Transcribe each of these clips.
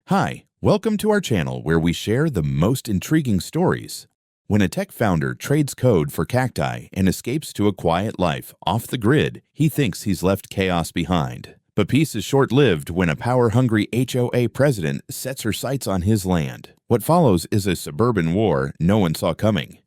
Hi, welcome to our channel where we share the most intriguing stories. When a tech founder trades code for cacti and escapes to a quiet life off the grid, he thinks he's left chaos behind. But peace is short-lived when a power-hungry HOA president sets her sights on his land. What follows is a suburban war no one saw coming.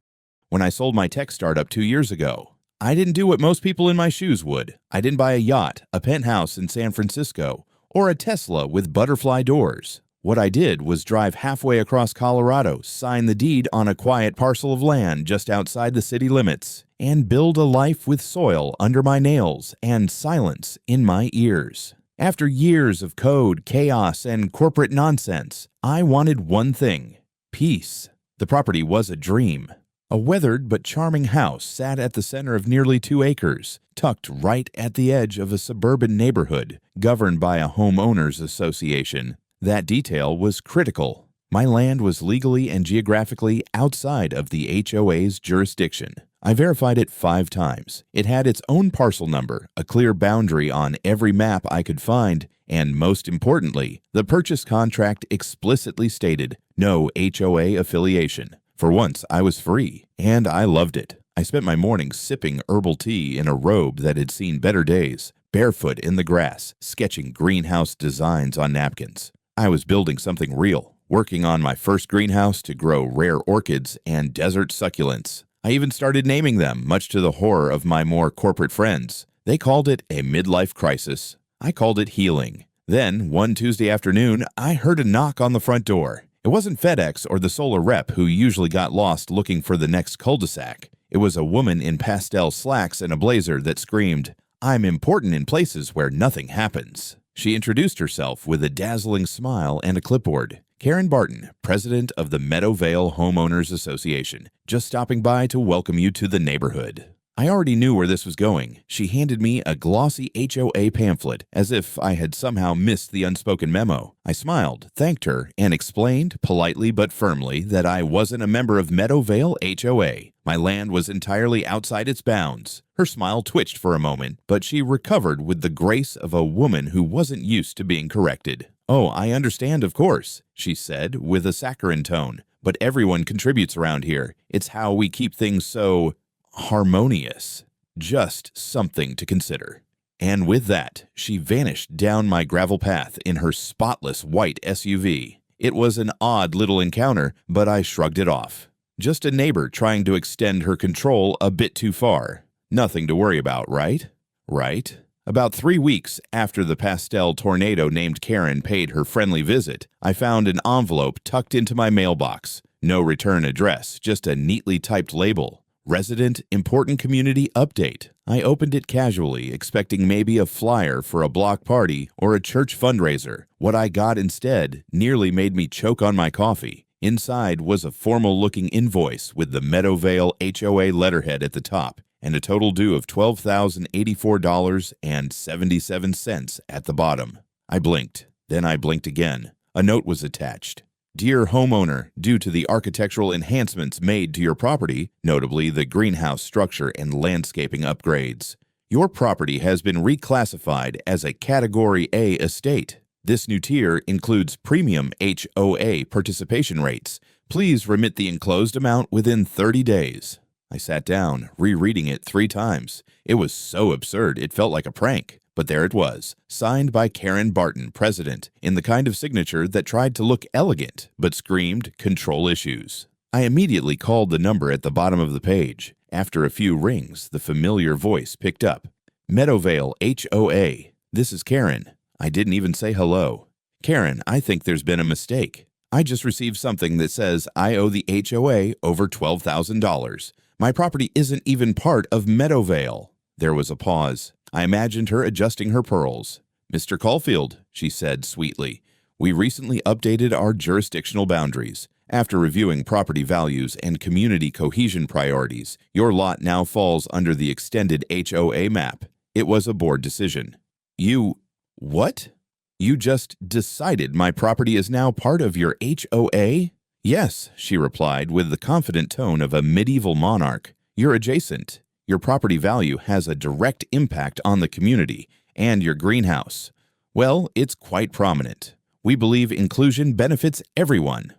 When I sold my tech startup 2 years ago, I didn't do what most people in my shoes would. I didn't buy a yacht, a penthouse in San Francisco, or a Tesla with butterfly doors. What I did was drive halfway across Colorado, sign the deed on a quiet parcel of land just outside the city limits, and build a life with soil under my nails and silence in my ears. After years of code, chaos, and corporate nonsense, I wanted one thing: peace. The property was a dream. A weathered but charming house sat at the center of nearly 2 acres, tucked right at the edge of a suburban neighborhood governed by a homeowners association. That detail was critical. My land was legally and geographically outside of the HOA's jurisdiction. I verified it 5 times. It had its own parcel number, a clear boundary on every map I could find, and most importantly, the purchase contract explicitly stated no HOA affiliation. For once, I was free, and I loved it. I spent my mornings sipping herbal tea in a robe that had seen better days, barefoot in the grass, sketching greenhouse designs on napkins. I was building something real, working on my first greenhouse to grow rare orchids and desert succulents. I even started naming them, much to the horror of my more corporate friends. They called it a midlife crisis. I called it healing. Then, one Tuesday afternoon, I heard a knock on the front door. It wasn't FedEx or the solar rep who usually got lost looking for the next cul-de-sac. It was a woman in pastel slacks and a blazer that screamed, "I'm important in places where nothing happens." She introduced herself with a dazzling smile and a clipboard. Karen Barton, president of the Meadowvale Homeowners Association, just stopping by to welcome you to the neighborhood. I already knew where this was going. She handed me a glossy HOA pamphlet, as if I had somehow missed the unspoken memo. I smiled, thanked her, and explained, politely but firmly, that I wasn't a member of Meadowvale HOA. My land was entirely outside its bounds. Her smile twitched for a moment, but she recovered with the grace of a woman who wasn't used to being corrected. "Oh, I understand, of course," she said, with a saccharine tone. "But everyone contributes around here. It's how we keep things so harmonious. Just something to consider." And with that, she vanished down my gravel path in her spotless white SUV. It was an odd little encounter, but I shrugged it off. Just a neighbor trying to extend her control a bit too far. Nothing to worry about, right? Right? About 3 weeks after the pastel tornado named Karen paid her friendly visit, I found an envelope tucked into my mailbox. No return address, just a neatly typed label. Resident Important Community Update. I opened it casually, expecting maybe a flyer for a block party or a church fundraiser. What I got instead nearly made me choke on my coffee. Inside was a formal-looking invoice with the Meadowvale HOA letterhead at the top and a total due of $12,084.77 at the bottom. I blinked. Then I blinked again. A note was attached. "Dear homeowner, due to the architectural enhancements made to your property, notably the greenhouse structure and landscaping upgrades, your property has been reclassified as a Category A estate. This new tier includes premium HOA participation rates. Please remit the enclosed amount within 30 days. I sat down, rereading it 3 times. It was so absurd it felt like a prank. But there it was, signed by Karen Barton, president, in the kind of signature that tried to look elegant, but screamed control issues. I immediately called the number at the bottom of the page. After a few rings, the familiar voice picked up. "Meadowvale HOA. This is Karen." I didn't even say hello. "Karen, I think there's been a mistake. I just received something that says I owe the HOA over $12,000. My property isn't even part of Meadowvale." There was a pause. I imagined her adjusting her pearls. "Mr. Caulfield," she said sweetly, "we recently updated our jurisdictional boundaries. After reviewing property values and community cohesion priorities, your lot now falls under the extended HOA map. It was a board decision." "You... what? You just decided my property is now part of your HOA?" "Yes," she replied with the confident tone of a medieval monarch. "You're adjacent. Your property value has a direct impact on the community and your greenhouse. Well, it's quite prominent. We believe inclusion benefits everyone.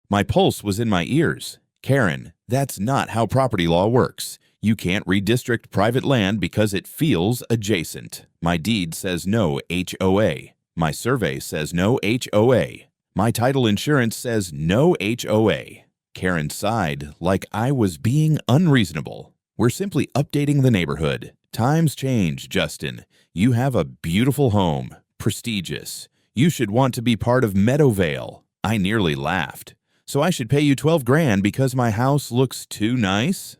My pulse was in my ears. Karen, that's not how property law works. You can't redistrict private land because it feels adjacent. My deed says no HOA. My survey says no HOA. My title insurance says no HOA. Karen sighed like I was being unreasonable. We're simply updating the neighborhood. Times change, Justin. You have a beautiful home. Prestigious. You should want to be part of Meadowvale. I nearly laughed. So I should pay you $12,000 because my house looks too nice?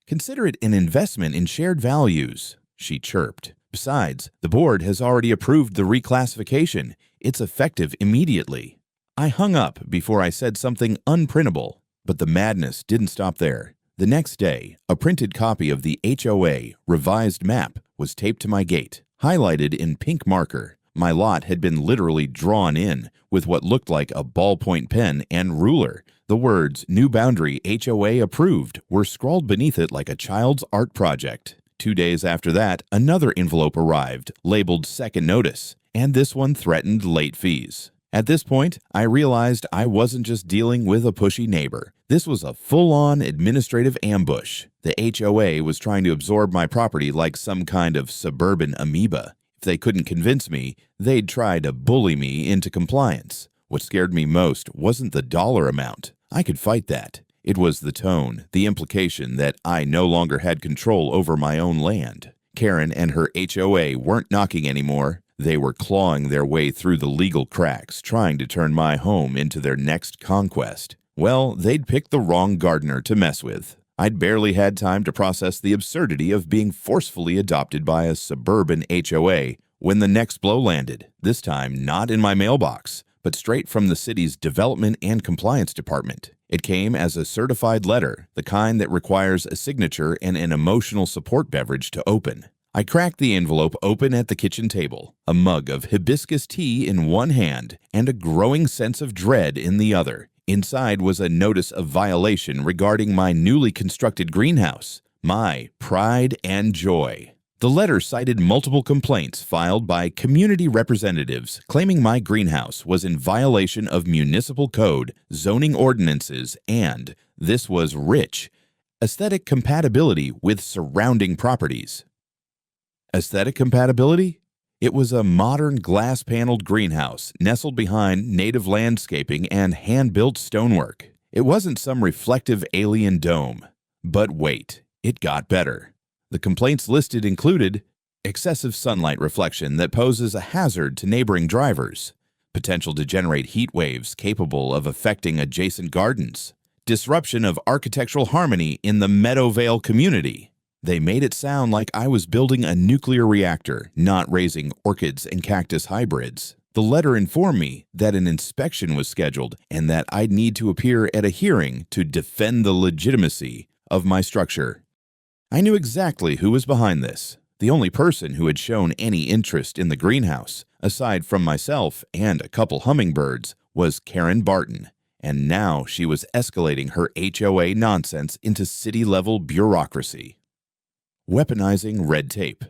Consider it an investment in shared values, she chirped. Besides, the board has already approved the reclassification. It's effective immediately. I hung up before I said something unprintable, but the madness didn't stop there. The next day, a printed copy of the HOA revised map was taped to my gate, highlighted in pink marker. My lot had been literally drawn in with what looked like a ballpoint pen and ruler. The words, "New Boundary HOA Approved," were scrawled beneath it like a child's art project. 2 days after that, another envelope arrived, labeled Second Notice, and this one threatened late fees. At this point, I realized I wasn't just dealing with a pushy neighbor. This was a full-on administrative ambush. The HOA was trying to absorb my property like some kind of suburban amoeba. If they couldn't convince me, they'd try to bully me into compliance. What scared me most wasn't the dollar amount. I could fight that. It was the tone, the implication that I no longer had control over my own land. Karen and her HOA weren't knocking anymore. They were clawing their way through the legal cracks, trying to turn my home into their next conquest. Well, they'd picked the wrong gardener to mess with. I'd barely had time to process the absurdity of being forcefully adopted by a suburban HOA when the next blow landed, this time not in my mailbox, but straight from the city's Development and Compliance Department. It came as a certified letter, the kind that requires a signature and an emotional support beverage to open. I cracked the envelope open at the kitchen table, a mug of hibiscus tea in one hand and a growing sense of dread in the other. Inside was a notice of violation regarding my newly constructed greenhouse, my pride and joy. The letter cited multiple complaints filed by community representatives claiming my greenhouse was in violation of municipal code, zoning ordinances, and, this was rich, aesthetic compatibility with surrounding properties. Aesthetic compatibility? It was a modern glass-paneled greenhouse nestled behind native landscaping and hand-built stonework. It wasn't some reflective alien dome. But wait, it got better. The complaints listed included excessive sunlight reflection that poses a hazard to neighboring drivers, potential to generate heat waves capable of affecting adjacent gardens, disruption of architectural harmony in the Meadowvale community. They made it sound like I was building a nuclear reactor, not raising orchids and cactus hybrids. The letter informed me that an inspection was scheduled and that I'd need to appear at a hearing to defend the legitimacy of my structure. I knew exactly who was behind this. The only person who had shown any interest in the greenhouse, aside from myself and a couple hummingbirds, was Karen Barton, and now she was escalating her HOA nonsense into city-level bureaucracy. Weaponizing red tape.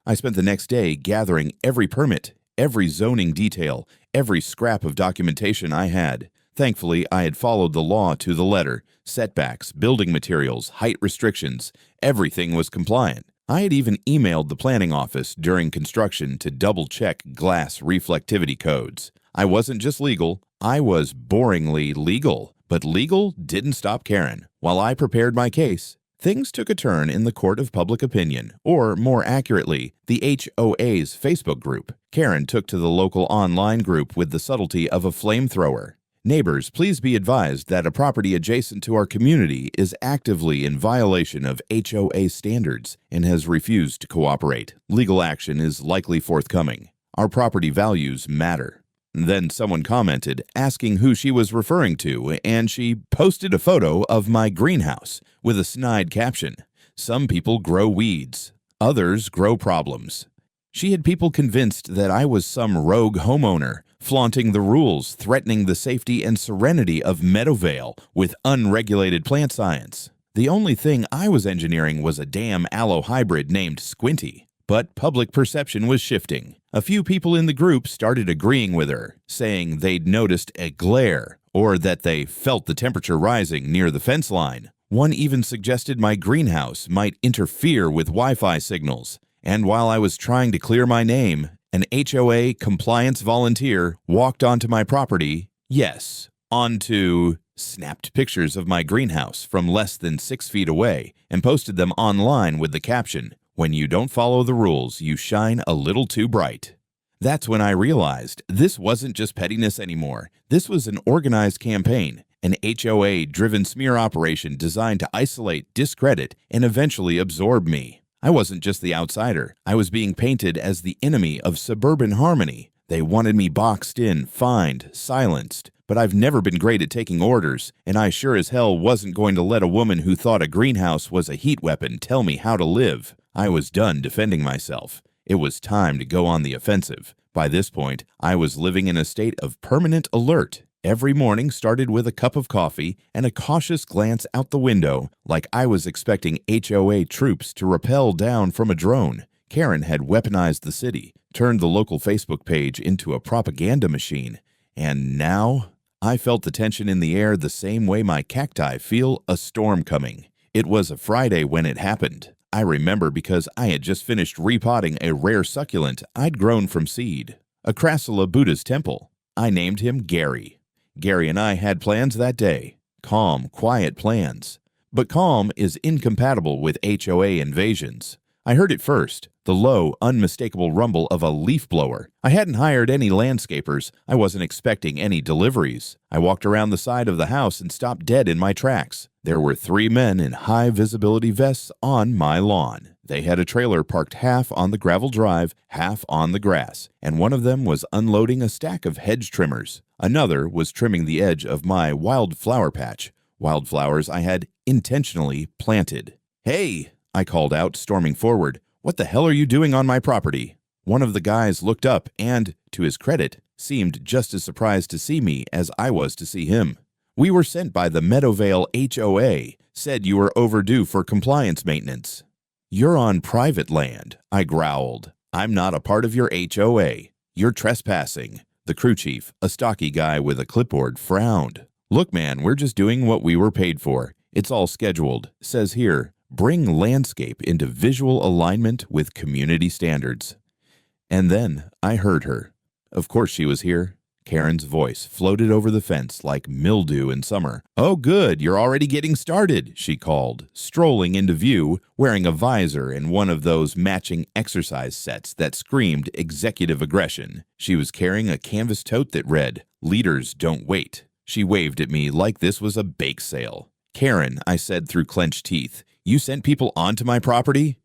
I spent the next day gathering every permit, every zoning detail, every scrap of documentation I had. Thankfully, I had followed the law to the letter. Setbacks, building materials, height restrictions, everything was compliant. I had even emailed the planning office during construction to double-check glass reflectivity codes. I wasn't just legal, I was boringly legal. But legal didn't stop Karen. While I prepared my case, things took a turn in the court of public opinion, or more accurately, the HOA's Facebook group. Karen took to the local online group with the subtlety of a flamethrower. Neighbors, please be advised that a property adjacent to our community is actively in violation of HOA standards and has refused to cooperate. Legal action is likely forthcoming. Our property values matter. Then someone commented, asking who she was referring to, and she posted a photo of my greenhouse with a snide caption, "Some people grow weeds, others grow problems." She had people convinced that I was some rogue homeowner, flaunting the rules, threatening the safety and serenity of Meadowvale with unregulated plant science. The only thing I was engineering was a damn aloe hybrid named Squinty. But public perception was shifting. A few people in the group started agreeing with her, saying they'd noticed a glare or that they felt the temperature rising near the fence line. One even suggested my greenhouse might interfere with Wi-Fi signals. And while I was trying to clear my name, an HOA compliance volunteer walked onto my property, snapped pictures of my greenhouse from less than 6 feet away and posted them online with the caption, "When you don't follow the rules, you shine a little too bright." That's when I realized this wasn't just pettiness anymore. This was an organized campaign, an HOA-driven smear operation designed to isolate, discredit, and eventually absorb me. I wasn't just the outsider. I was being painted as the enemy of suburban harmony. They wanted me boxed in, fined, silenced. But I've never been great at taking orders, and I sure as hell wasn't going to let a woman who thought a greenhouse was a heat weapon tell me how to live. I was done defending myself. It was time to go on the offensive. By this point, I was living in a state of permanent alert. Every morning started with a cup of coffee and a cautious glance out the window, like I was expecting HOA troops to rappel down from a drone. Karen had weaponized the city, turned the local Facebook page into a propaganda machine, and now I felt the tension in the air the same way my cacti feel a storm coming. It was a Friday when it happened. I remember because I had just finished repotting a rare succulent I'd grown from seed, a Crassula Buddha's temple. I named him Gary. Gary and I had plans that day. Calm, quiet plans. But calm is incompatible with HOA invasions. I heard it first, the low, unmistakable rumble of a leaf blower. I hadn't hired any landscapers. I wasn't expecting any deliveries. I walked around the side of the house and stopped dead in my tracks. There were 3 men in high-visibility vests on my lawn. They had a trailer parked half on the gravel drive, half on the grass, and one of them was unloading a stack of hedge trimmers. Another was trimming the edge of my wildflower patch, wildflowers I had intentionally planted. "Hey!" I called out, storming forward. "What the hell are you doing on my property?" One of the guys looked up and, to his credit, seemed just as surprised to see me as I was to see him. "We were sent by the Meadowvale HOA. Said you were overdue for compliance maintenance." "You're on private land," I growled. "I'm not a part of your HOA. You're trespassing." The crew chief, a stocky guy with a clipboard, frowned. "Look, man, we're just doing what we were paid for. It's all scheduled. Says here, bring landscape into visual alignment with community standards." And then I heard her. Of course she was here. Karen's voice floated over the fence like mildew in summer. "Oh good, you're already getting started," she called, strolling into view, wearing a visor and one of those matching exercise sets that screamed executive aggression. She was carrying a canvas tote that read, "Leaders don't wait." She waved at me like this was a bake sale. "Karen," I said through clenched teeth, "you sent people onto my property?"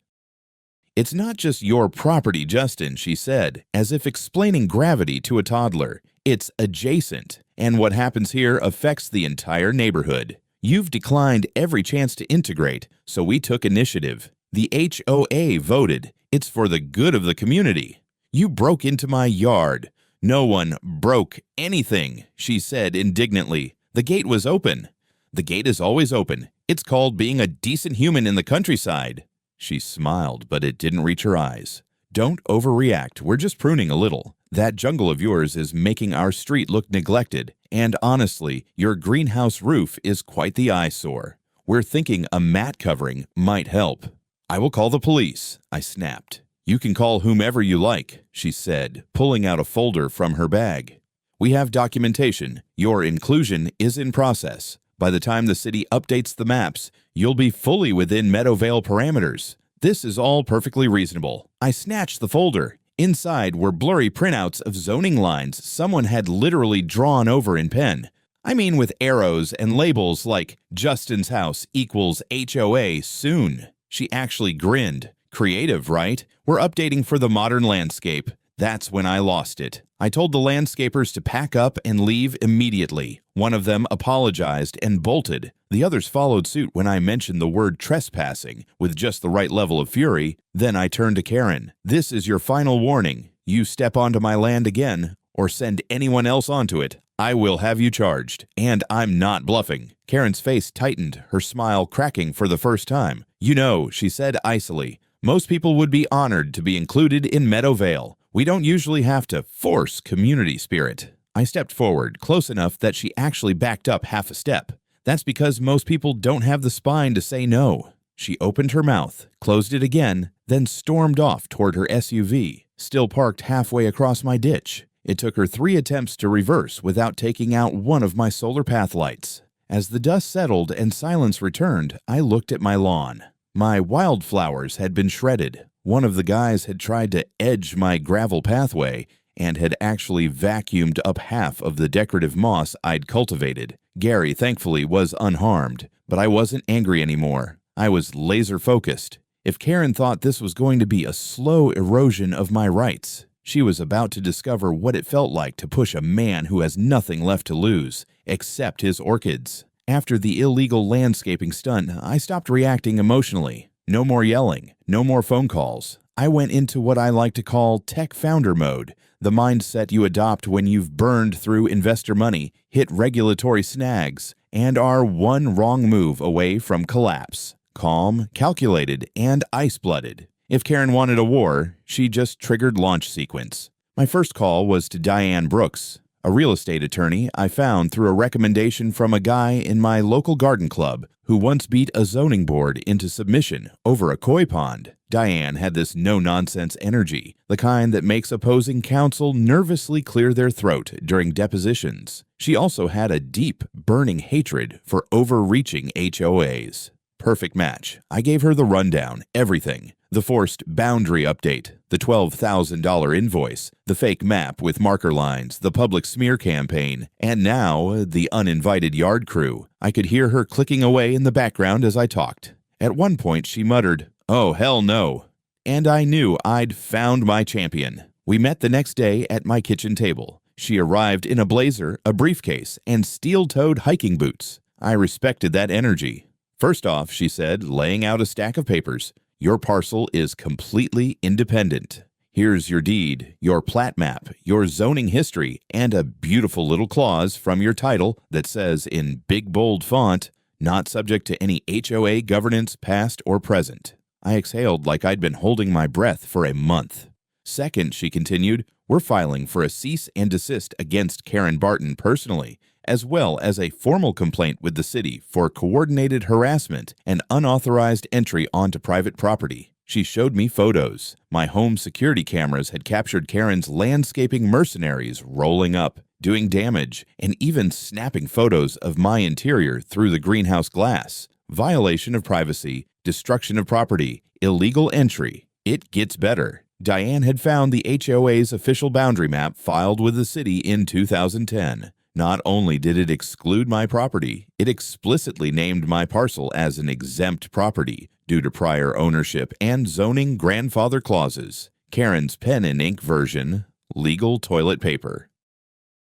"It's not just your property, Justin," she said, as if explaining gravity to a toddler. "It's adjacent, and what happens here affects the entire neighborhood. You've declined every chance to integrate, so we took initiative. The HOA voted. It's for the good of the community. You broke into my yard." "No one broke anything," she said indignantly. "The gate was open." "The gate is always open. It's called being a decent human in the countryside." She smiled, but it didn't reach her eyes. "Don't overreact. We're just pruning a little. That jungle of yours is making our street look neglected, and honestly, your greenhouse roof is quite the eyesore. We're thinking a mat covering might help." "I will call the police," I snapped. "You can call whomever you like," she said, pulling out a folder from her bag. "We have documentation. Your inclusion is in process. By the time the city updates the maps, you'll be fully within Meadowvale parameters. This is all perfectly reasonable." I snatched the folder. Inside were blurry printouts of zoning lines someone had literally drawn over in pen. I mean with arrows and labels like "Justin's house equals HOA soon." She actually grinned. "Creative, right? We're updating for the modern landscape." That's when I lost it. I told the landscapers to pack up and leave immediately. One of them apologized and bolted. The others followed suit when I mentioned the word trespassing with just the right level of fury. Then I turned to Karen. "This is your final warning. You step onto my land again, or send anyone else onto it, I will have you charged. And I'm not bluffing." Karen's face tightened, her smile cracking for the first time. "You know," she said icily, Most people would be honored to be included in Meadowvale. We don't usually have to force community spirit." I stepped forward, close enough that she actually backed up half a step. "That's because most people don't have the spine to say no." She opened her mouth, closed it again, then stormed off toward her SUV, still parked halfway across my ditch. It took her 3 attempts to reverse without taking out one of my solar path lights. As the dust settled and silence returned, I looked at my lawn. My wildflowers had been shredded. One of the guys had tried to edge my gravel pathway and had actually vacuumed up half of the decorative moss I'd cultivated. Gary, thankfully, was unharmed, but I wasn't angry anymore. I was laser-focused. If Karen thought this was going to be a slow erosion of my rights, she was about to discover what it felt like to push a man who has nothing left to lose, except his orchids. After the illegal landscaping stunt, I stopped reacting emotionally. No more yelling, no more phone calls. I went into what I like to call tech founder mode, the mindset you adopt when you've burned through investor money, hit regulatory snags, and are one wrong move away from collapse. Calm, calculated, and ice-blooded. If Karen wanted a war, she just triggered launch sequence. My first call was to Diane Brooks, a real estate attorney I found through a recommendation from a guy in my local garden club who once beat a zoning board into submission over a koi pond. Diane had this no-nonsense energy, the kind that makes opposing counsel nervously clear their throat during depositions. She also had a deep, burning hatred for overreaching HOAs. Perfect match. I gave her the rundown, everything. The forced boundary update, the $12,000 invoice, the fake map with marker lines, the public smear campaign, and now the uninvited yard crew. I could hear her clicking away in the background as I talked. At one point, she muttered, "Oh, hell no." And I knew I'd found my champion. We met the next day at my kitchen table. She arrived in a blazer, a briefcase, and steel-toed hiking boots. I respected that energy. "First off," she said, laying out a stack of papers, "your parcel is completely independent. Here's your deed, your plat map, your zoning history, and a beautiful little clause from your title that says in big bold font, 'Not subject to any HOA governance past or present.'" I exhaled like I'd been holding my breath for a month. "Second," she continued, "we're filing for a cease and desist against Karen Barton personally, as well as a formal complaint with the city for coordinated harassment and unauthorized entry onto private property." She showed me photos. My home security cameras had captured Karen's landscaping mercenaries rolling up, doing damage, and even snapping photos of my interior through the greenhouse glass. Violation of privacy, destruction of property, illegal entry. It gets better. Diane had found the HOA's official boundary map filed with the city in 2010. Not only did it exclude my property, it explicitly named my parcel as an exempt property due to prior ownership and zoning grandfather clauses. Karen's pen and ink version, legal toilet paper.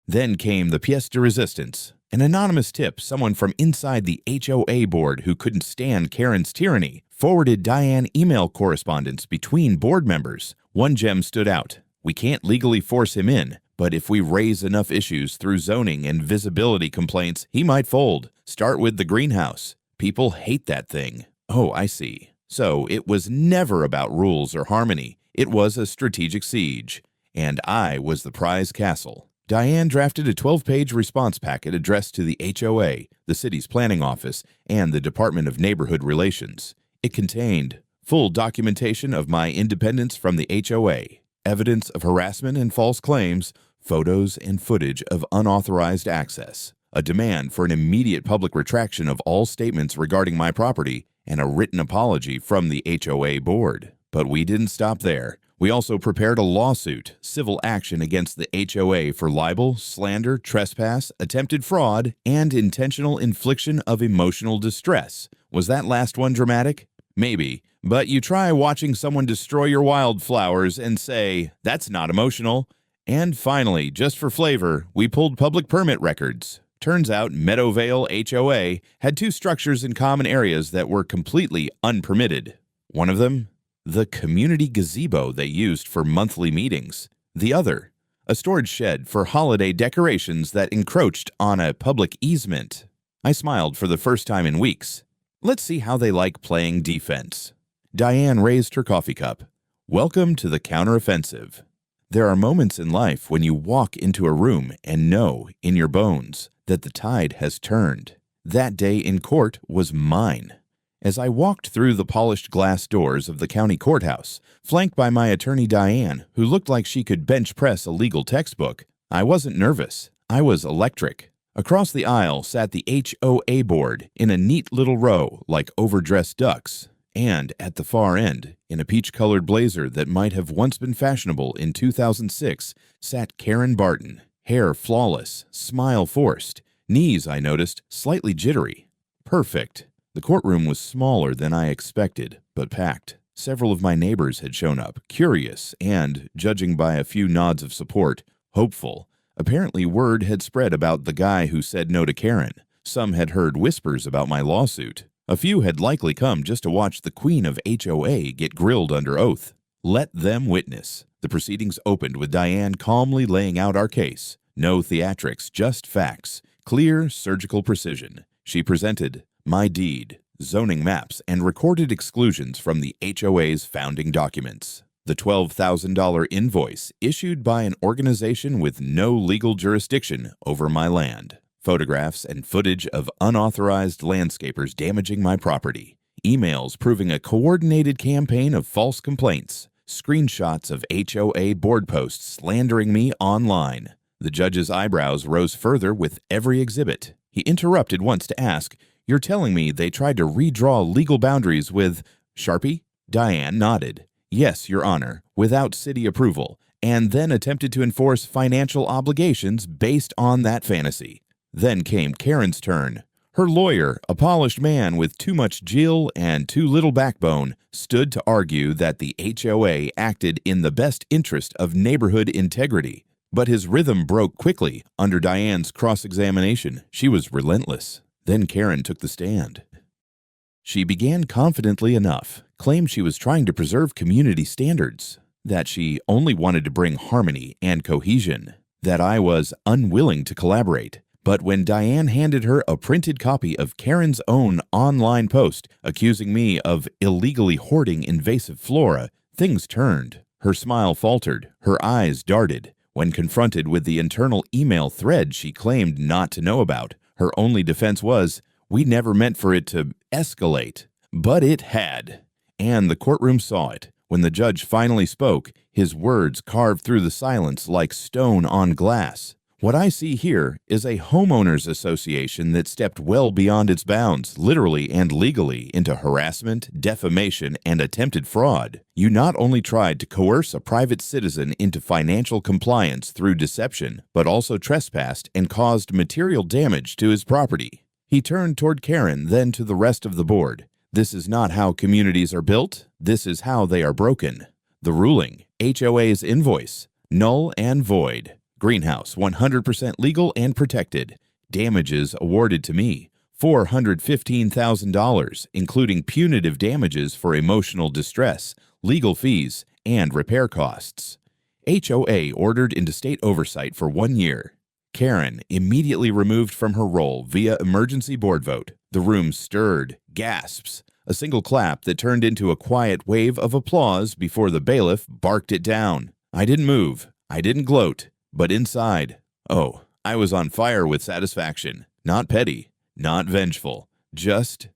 Then came the pièce de résistance. An anonymous tip someone from inside the HOA board who couldn't stand Karen's tyranny forwarded Diane email correspondence between board members. One gem stood out. "We can't legally force him in, but if we raise enough issues through zoning and visibility complaints, he might fold. Start with the greenhouse. People hate that thing." Oh, I see. So it was never about rules or harmony. It was a strategic siege. And I was the prize castle. Diane drafted a 12-page response packet addressed to the HOA, the city's planning office, and the Department of Neighborhood Relations. It contained full documentation of my independence from the HOA, evidence of harassment and false claims, photos and footage of unauthorized access, a demand for an immediate public retraction of all statements regarding my property, and a written apology from the HOA board. But we didn't stop there. We also prepared a lawsuit, civil action against the HOA for libel, slander, trespass, attempted fraud, and intentional infliction of emotional distress. Was that last one dramatic? Maybe. But you try watching someone destroy your wildflowers and say, "That's not emotional." And finally, just for flavor, we pulled public permit records. Turns out Meadowvale HOA had 2 structures in common areas that were completely unpermitted. One of them, the community gazebo they used for monthly meetings. The other, a storage shed for holiday decorations that encroached on a public easement. I smiled for the first time in weeks. Let's see how they like playing defense. Diane raised her coffee cup. Welcome to the counteroffensive. There are moments in life when you walk into a room and know, in your bones, that the tide has turned. That day in court was mine. As I walked through the polished glass doors of the county courthouse, flanked by my attorney Diane, who looked like she could bench press a legal textbook, I wasn't nervous. I was electric. Across the aisle sat the HOA board in a neat little row like overdressed ducks. And at the far end, in a peach-colored blazer that might have once been fashionable in 2006, sat Karen Barton, hair flawless, smile forced, knees, I noticed, slightly jittery. Perfect. The courtroom was smaller than I expected, but packed. Several of my neighbors had shown up, curious and, judging by a few nods of support, hopeful. Apparently word had spread about the guy who said no to Karen. Some had heard whispers about my lawsuit. A few had likely come just to watch the queen of HOA get grilled under oath. Let them witness. The proceedings opened with Diane calmly laying out our case. No theatrics, just facts. Clear, surgical precision. She presented my deed, zoning maps, and recorded exclusions from the HOA's founding documents. The $12,000 invoice issued by an organization with no legal jurisdiction over my land. Photographs and footage of unauthorized landscapers damaging my property. Emails proving a coordinated campaign of false complaints. Screenshots of HOA board posts slandering me online. The judge's eyebrows rose further with every exhibit. He interrupted once to ask, "You're telling me they tried to redraw legal boundaries with Sharpie?" Diane nodded. "Yes, Your Honor, without city approval, and then attempted to enforce financial obligations based on that fantasy." Then came Karen's turn. Her lawyer, a polished man with too much Jill and too little backbone, stood to argue that the HOA acted in the best interest of neighborhood integrity. But his rhythm broke quickly under Diane's cross-examination. She was relentless. Then Karen took the stand. She began confidently enough, claimed she was trying to preserve community standards, that she only wanted to bring harmony and cohesion, that I was unwilling to collaborate. But when Diane handed her a printed copy of Karen's own online post accusing me of illegally hoarding invasive flora, things turned. Her smile faltered, her eyes darted. When confronted with the internal email thread she claimed not to know about, her only defense was, "We never meant for it to escalate." But it had. And the courtroom saw it. When the judge finally spoke, his words carved through the silence like stone on glass. What I see here is a homeowners association that stepped well beyond its bounds, literally and legally, into harassment, defamation, and attempted fraud. You not only tried to coerce a private citizen into financial compliance through deception, but also trespassed and caused material damage to his property. He turned toward Karen, then to the rest of the board. This is not how communities are built. This is how they are broken. The ruling, HOA's invoice, null and void. Greenhouse, 100% legal and protected. Damages awarded to me, $415,000, including punitive damages for emotional distress, legal fees, and repair costs. HOA ordered into state oversight for 1 year. Karen immediately removed from her role via emergency board vote. The room stirred, gasps, a single clap that turned into a quiet wave of applause before the bailiff barked it down. I didn't move. I didn't gloat. But inside, oh, I was on fire with satisfaction. Not petty, not vengeful, just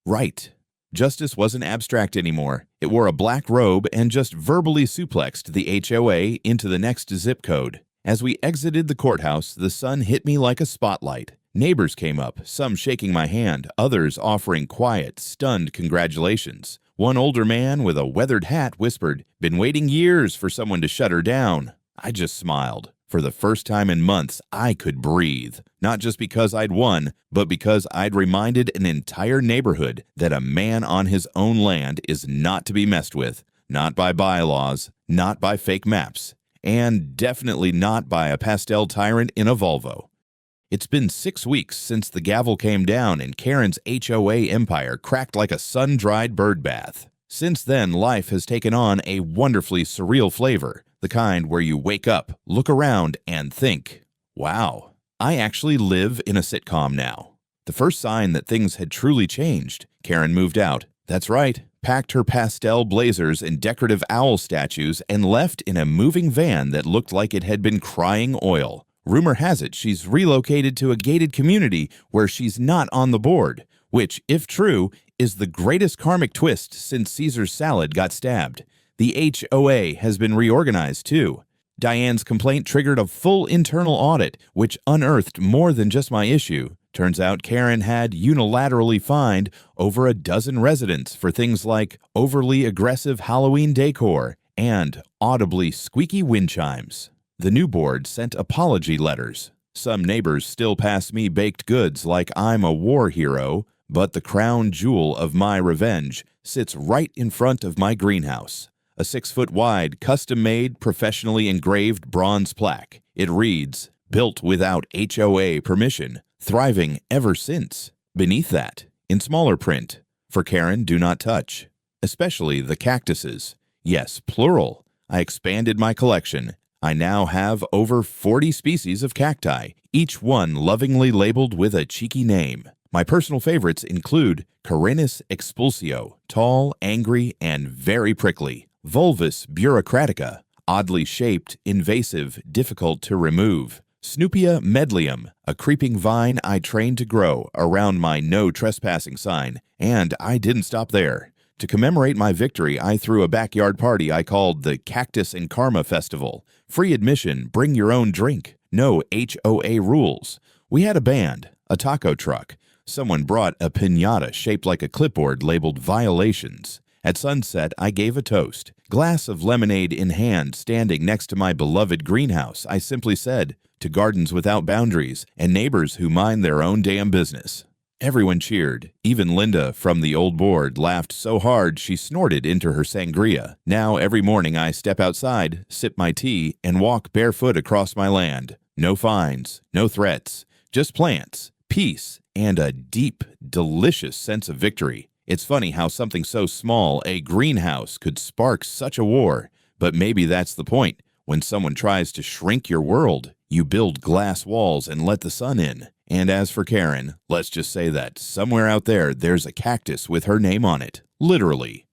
right. Justice wasn't abstract anymore. It wore a black robe and just verbally suplexed the HOA into the next zip code. As we exited the courthouse, the sun hit me like a spotlight. Neighbors came up, some shaking my hand, others offering quiet, stunned congratulations. One older man with a weathered hat whispered, "Been waiting years for someone to shut her down." I just smiled. For the first time in months, I could breathe. Not just because I'd won, but because I'd reminded an entire neighborhood that a man on his own land is not to be messed with. Not by bylaws, not by fake maps, and definitely not by a pastel tyrant in a Volvo. It's been 6 weeks since the gavel came down and Karen's HOA empire cracked like a sun-dried bird bath. Since then, life has taken on a wonderfully surreal flavor, the kind where you wake up, look around, and think, wow, I actually live in a sitcom now. The first sign that things had truly changed, Karen moved out. That's right, packed her pastel blazers and decorative owl statues, and left in a moving van that looked like it had been crying oil. Rumor has it she's relocated to a gated community where she's not on the board, which, if true, is the greatest karmic twist since Caesar's salad got stabbed. The HOA has been reorganized, too. Diane's complaint triggered a full internal audit, which unearthed more than just my issue. Turns out Karen had unilaterally fined over a dozen residents for things like overly aggressive Halloween decor and audibly squeaky wind chimes. The new board sent apology letters. Some neighbors still pass me baked goods like I'm a war hero, but the crown jewel of my revenge sits right in front of my greenhouse. A 6-foot-wide, custom-made, professionally engraved bronze plaque. It reads, "Built without HOA permission, thriving ever since." Beneath that, in smaller print, "For Karen, do not touch." Especially the cactuses. Yes, plural. I expanded my collection. I now have over 40 species of cacti, each one lovingly labeled with a cheeky name. My personal favorites include Carinus expulsio, tall, angry, and very prickly. Volvus bureaucratica, oddly shaped, invasive, difficult to remove. Snoopia medlium, a creeping vine I trained to grow around my no trespassing sign. And I didn't stop there. To commemorate my victory, I threw a backyard party I called the Cactus and Karma Festival. Free admission, bring your own drink. No HOA rules. We had a band, a taco truck. Someone brought a piñata shaped like a clipboard labeled Violations. At sunset, I gave a toast. Glass of lemonade in hand, standing next to my beloved greenhouse, I simply said, "To gardens without boundaries and neighbors who mind their own damn business." Everyone cheered. Even Linda from the old board laughed so hard she snorted into her sangria. Now every morning I step outside, sip my tea, and walk barefoot across my land. No fines, no threats, just plants, peace, and a deep, delicious sense of victory. It's funny how something so small, a greenhouse, could spark such a war. But maybe that's the point. When someone tries to shrink your world, you build glass walls and let the sun in. And as for Karen, let's just say that somewhere out there, there's a cactus with her name on it. Literally.